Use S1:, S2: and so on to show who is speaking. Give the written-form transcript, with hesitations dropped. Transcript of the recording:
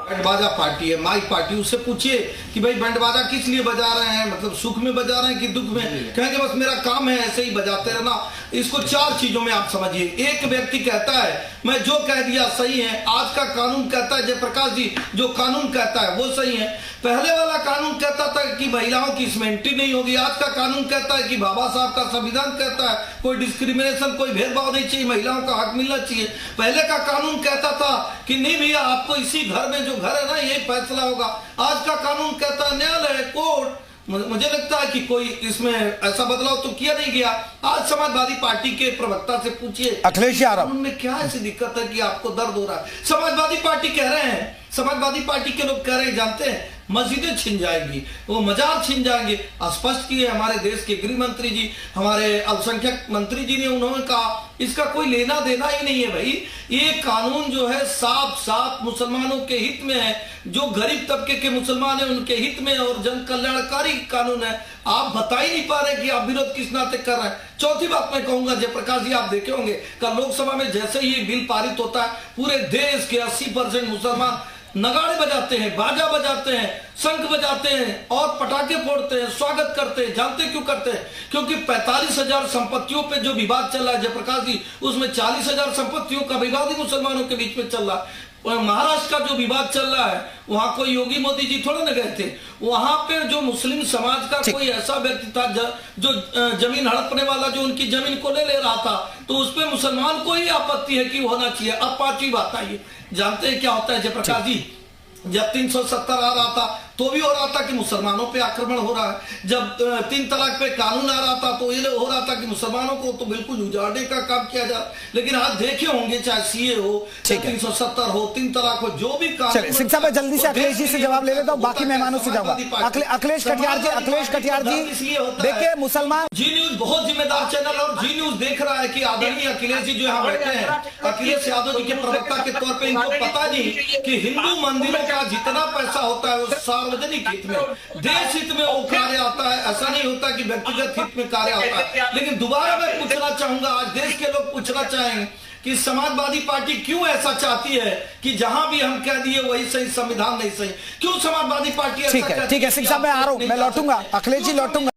S1: Band बाजा party है, mic party. उससे पूछिए कि भाई बैंड बाजा किस लिए बजा रहे हैं, मतलब सुख में बजा रहे हैं कि दुख में? कहेंगे बस मेरा काम है ऐसे ही बजाते रहना। इसको चार चीजों में आप समझिए। एक व्यक्ति कहता है मैं जो कह दिया सही है, आज का कानून कहता है जयप्रकाश जी जो कानून कहता है वो सही है। पहले वाला कानून कहता था कि महिलाओं की इसमें एंट्री नहीं होगी, आज का कानून कहता है कि बाबा साहब का संविधान कहता है कोई डिस्क्रिमिनेशन, कोई भेदभाव नहीं चाहिए, महिलाओं का हक मिलना चाहिए। पहले का कानून कहता था कि नहीं भैया आपको इसी घर में जो घर है ना ये फैसला होगा। आज का कानून कहता है न्यायालय, कोर्ट। मुझे लगता है कि कोई इसमें ऐसा बदलाव तो किया नहीं गया। आज समाजवादी पार्टी के प्रवक्ता से पूछिए
S2: अखिलेश यादव
S1: उनमें क्या ऐसी दिक्कत है कि आपको दर्द हो रहा है? समाजवादी पार्टी कह रहे हैं, समाजवादी पार्टी के लोग कह रहे हैं जानते हैं मस्जिदें छिन जाएंगी, वो मजार छिन जाएंगे। स्पष्ट किए हमारे देश के गृह मंत्री जी, हमारे अल्पसंख्यक मंत्री जी ने, उन्होंने कहा इसका कोई लेना देना ही नहीं है भाई। ये कानून जो है साफ साफ मुसलमानों के हित में है, जो गरीब तबके के मुसलमान है उनके हित में और जन कल्याणकारी कानून है। आप बता ही नहीं पा रहे कि आप विरोध किस नाते कर रहे हैं। चौथी बात मैं कहूंगा जयप्रकाश जी, आप देखे होंगे कल लोकसभा में जैसे ही बिल पारित होता है पूरे देश के 80% मुसलमान नगाड़े बजाते हैं, बाजा बजाते हैं, शंख बजाते हैं और पटाखे फोड़ते हैं, स्वागत करते हैं। जानते क्यों करते हैं? क्योंकि 45,000 संपत्तियों पे जो विवाद चल रहा है जयप्रकाश जी, उसमें 40,000 संपत्तियों का विवाद ही मुसलमानों के बीच में चल रहा है। महाराष्ट्र का जो विवाद चल रहा है वहां कोई योगी मोदी जी थोड़े न गए थे, वहां पे जो मुस्लिम समाज का कोई ऐसा व्यक्ति था जो जमीन हड़पने वाला, जो उनकी जमीन को ले रहा था, तो उस पर मुसलमान को ही आपत्ति है कि होना चाहिए। अब पांचवी बात आइए, जानते हैं क्या होता है जयप्रकाश जी? जब 370 आ रहा था तो भी हो रहा था कि मुसलमानों पे आक्रमण हो रहा है। जब 3 तलाक पे कानून आ रहा था तो ये हो रहा था कि मुसलमानों को तो बिल्कुल उजाड़ने का काम किया जा रहा। लेकिन आज देखे होंगे चाहे सीए हो, 370 हो, 3 तलाक हो, जो भी कानून।
S2: शिक्षा में जल्दी से अखिलेश जी से जवाब ले लेता हूँ, बाकी मेहमानों से जाऊंगा। अखिलेश कटियार जी देखिए, मुसलमान
S1: जी न्यूज बहुत जिम्मेदार चैनल और जी न्यूज देख रहा है कि आदरणीय अखिलेश जी जो यहाँ बैठे हैं, अखिलेश यादव जी के प्रवक्ता के तौर पर इनको पता नहीं कि हिंदू मंदिरों का जितना पैसा होता है वो सार्वजनिक हित में, देश हित में वो कार्य आता है। ऐसा नहीं होता कि व्यक्तिगत हित में कार्य आता है। लेकिन दोबारा मैं पूछना चाहूंगा, आज देश के लोग पूछना चाहेंगे कि समाजवादी पार्टी क्यों ऐसा चाहती है कि जहां भी हम कह दिए वही सही, संविधान नहीं सही? क्यों समाजवादी पार्टी ऐसा?
S2: ठीक है सिंह साहब, मैं आ रहा हूं, मैं लौटूंगा, अखिलेश जी लौटूंगा।